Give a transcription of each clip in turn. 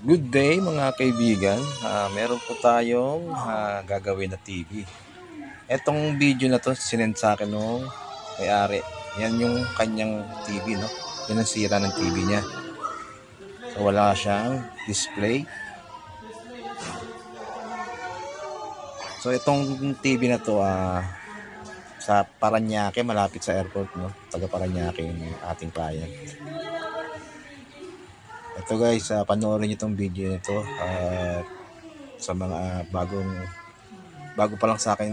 Good day mga kaibigan. Meron po tayong gagawin na TV. Etong video na to sinend sa akin nung may-ari. Yan yung kanyang TV, no? Yan ang sira ng TV niya. So wala siyang display. So itong TV na to sa Paranaque, malapit sa airport, no? Taga Paranaque yung ating client. Ito guys, panoorin niyo itong video nito sa mga bago pa lang sa akin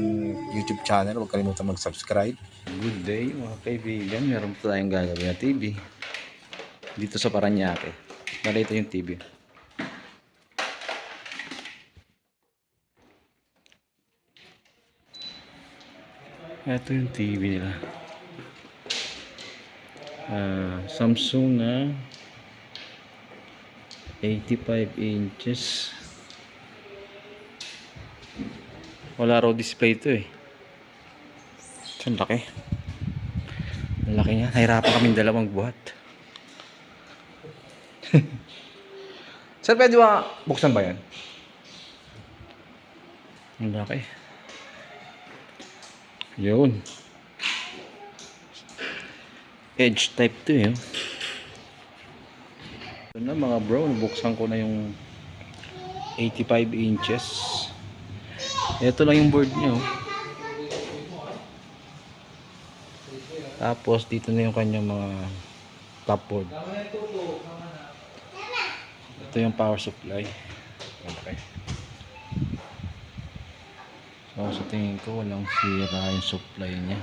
YouTube channel, huwag kalimutan mag-subscribe. Good day mga kaibigan, meron po tayong gagawin na TV dito sa Paranaque. Ito yung TV. Ito yung TV nila. Samsung na 85 inches. Wala raw display to eh. Ang laki. Ang laki niya. Nahirapan kaming dalawang buhat. Sir, pwede ba buksan ba yan? Ang laki. Yun. Edge type to eh. Ito na mga bro. Buksan ko na yung 85 inches. Ito lang yung board niya. Tapos dito na yung kanyang mga top board. Ito yung power supply. Okay. So sa tingin ko walang sira yung supply niya.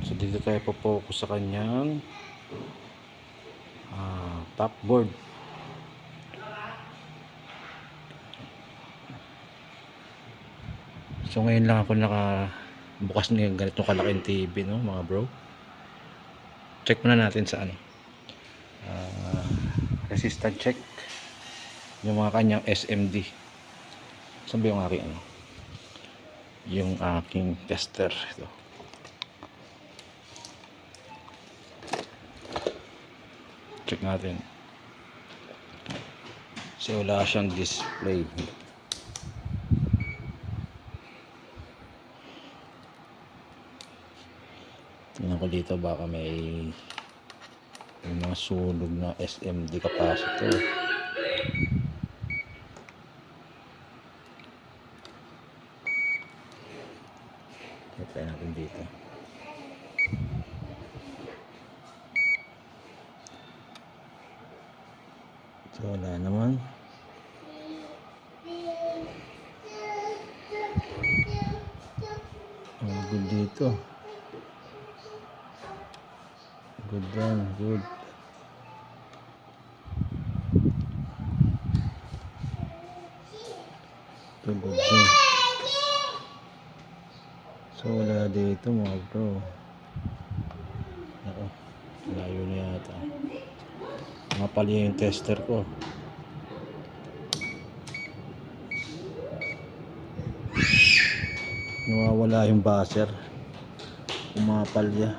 So dito tayo po-focus sa kanyang top board. So ngayon lang ako nakabukas ng ganitong kalaking TV, no mga bro. Check muna natin sa resistant check yung mga kanyang SMD. Saan ba yung aking yung aking tester ito. Check natin. Kasi wala siyang display. Tingnan ko dito baka may mga sunog na SMD capacitor. Try natin dito. So wala naman. Good dito. Good one, good. Good din. So wala dito mga bro. Ako, layo na yata. Mapali yung tester ko. Nawawala yung buzzer. Umapalya.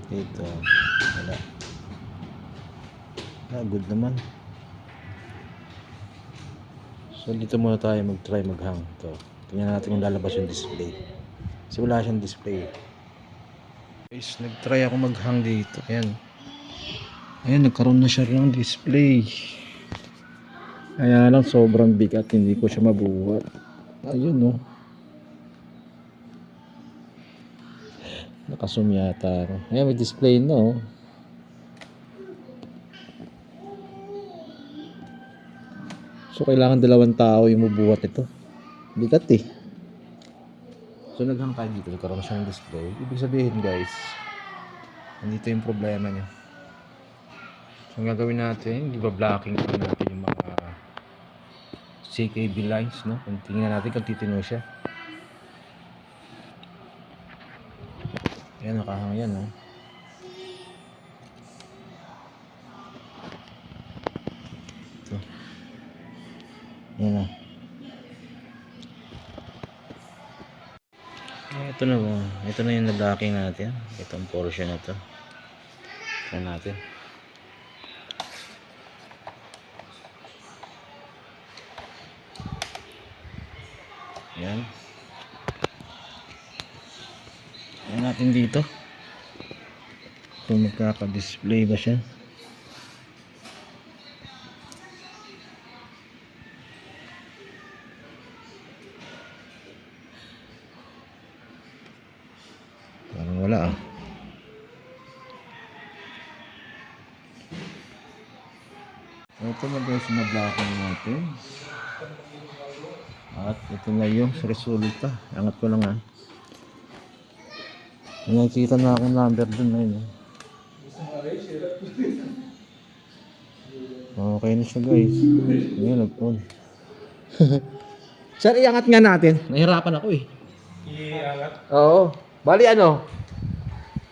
Dito. Wala. Good naman. So dito muna tayo mag-try mag-hang. Ito. Tingnan natin kung lalabas yung display. Kasi wala siyang display. Guys, nag-try ako mag-hang dito. Ayan. Ayan, nagkaroon na siya ng display. Kaya lang sobrang bigat, hindi ko siya mabuhat. Ayun no. Nakasum yata ako. Ayan, may display no. So kailangan dalawang tao yung mabuhat ito. Bigat eh. So naghang tayo dito, nagkaroon na siya ng display. Ibig sabihin guys, nandito yung problema niya. So ang gagawin natin, i-blocking natin yung mga CKB lines, no? Tingnan natin kung titino siya. Ayan, nakahang yan, no? Ito. Ayan na. Ito na yung na-blocking natin. Itong portion na to. Try natin. Yan. Yan natin dito. Kung magkaka-display ba siya. Parang wala ah. Ito na guys, nablakan natin. At ito na yung resulta. Angat ko lang ah. Nakikita na akong number dun na yun. Okay na siya guys. Ngayon nag-on. Sir, iangat nga natin. Nahirapan ako eh. Iangat? Oo. Bali ano?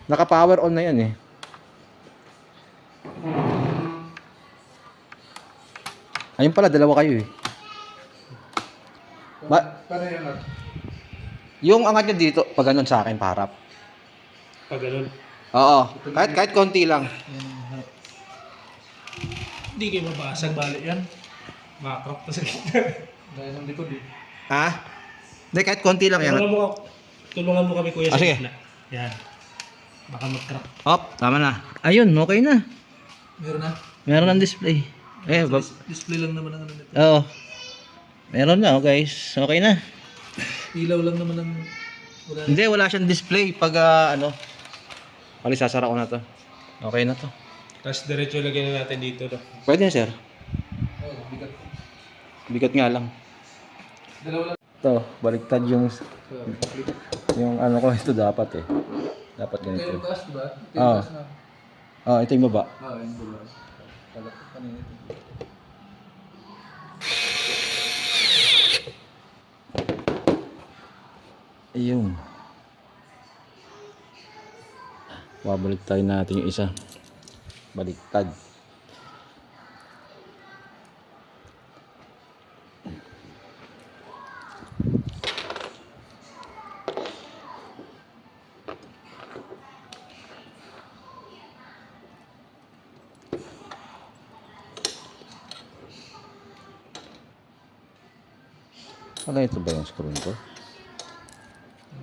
Naka-power on na yan eh. Ayun pala, dalawa kayo eh. Paano iangat? Yung angat nyo dito, pag ganun sa akin, parap. Pag ganun. Oo. Kahit konti lang. Hindi kayo mabasag, balik yan. Makrap na sa gitna. Dahil ang likod eh. Ha? Hindi, kahit konti lang yan. Tulungan mo kami kuya Ah, sa sige. gitna. Yan. Baka mag-crack. Hop, tama na. Ayun, okay na. Meron na? Meron ng display. Display lang naman ang ano nito. Oo. Meron na, guys. Okay na. Ilaw lang naman ang... Hindi, wala siyang display pag ano. Pali, sasara ko na to. Okay na to. Tapos diretso lagyan na natin dito. No? Pwede na, sir. Oh, bigat. Bigat nga lang. Dalawa lang. Ito, baliktad yung ano ko, ito dapat eh. Dapat Ito yung ganito. taas, diba? Ito Oo. yung taas na. Ito yung baba. Yung diba? Kalapit kanina ito. Ayun. Babalik tayo natin yung isa. Baliktad. Ano ito ba yung screw nito?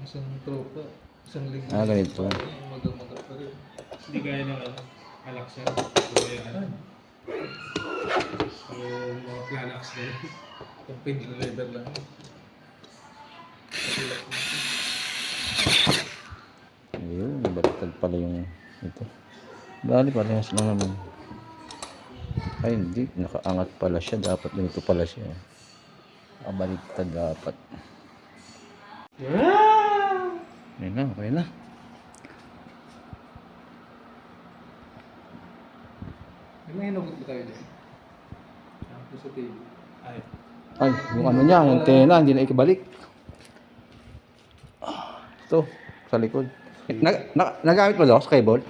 Isang tropa. Isang linggo. Ganito. Magang-magang pa rin. Hindi gaya ng ano. Alaksan. Kaya ano. Yung mga planax na yun. Yung pin lever lang. Ayun, baliktad pala yung ito. Bali, parehas lang naman. Ay, hindi. Nakaangat pala siya. Dapat ganito pala siya. Baliktad dapat. Ayun na, okay na. May hinugot ba tayo dyan? Sampo sa table. Ay. Ay, yung ano niya, yung antena, hindi na ikabalik. Ito, sa likod. Nagamit mo daw sa cable?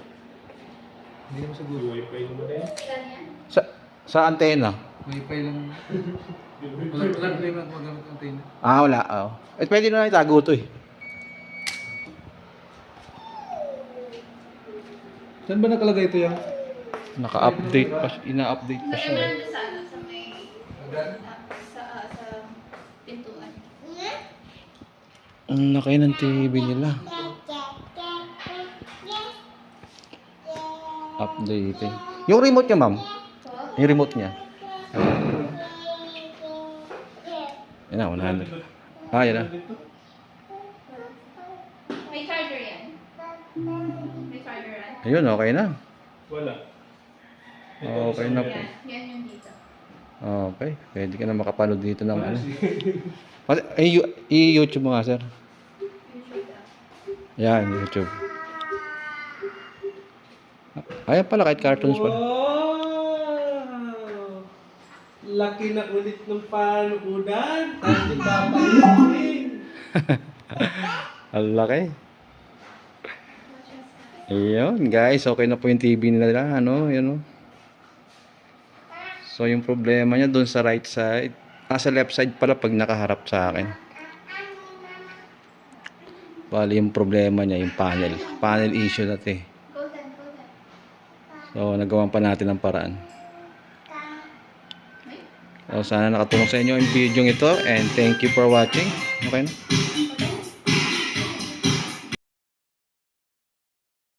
Hindi naman siguro. Wi-Fi naman na yan. Sa antena? Wi-Fi lang. Walang problema kung magamit ang antenna. Wala. Pwede na itago ito eh. Saan ba nakalagay ito yan? Naka-update pa siya. Ina-update pa siya. Meron sa ano, sa may sa pintuan. Ang laki ng TV nila. Updating. Yung remote niya, ma'am. Yung remote niya. Yan na, 100. Yan na. May charger yan. May charger yan. Ayun, okay na. Wala. Okay na po. Yan yung dito. Okay. Pwede ka na makapanood dito ng ano. I-YouTube mo nga, sir. Yan, YouTube. Ayan pala, kahit cartoons pala. Wow! Laki na ulit ng panuudan. Tapos papalitin. Ang laki. Ayun, guys. Okay na po yung TV nila. Ano, yun o. So, yung problema niya doon sa right side. Sa left side pala pag nakaharap sa akin. Bali, yung problema niya, yung panel. Panel issue natin. Golden, golden. So, nagawan pa natin ang paraan. So, sana nakatulong sa inyo yung video ito and thank you for watching. Okay na?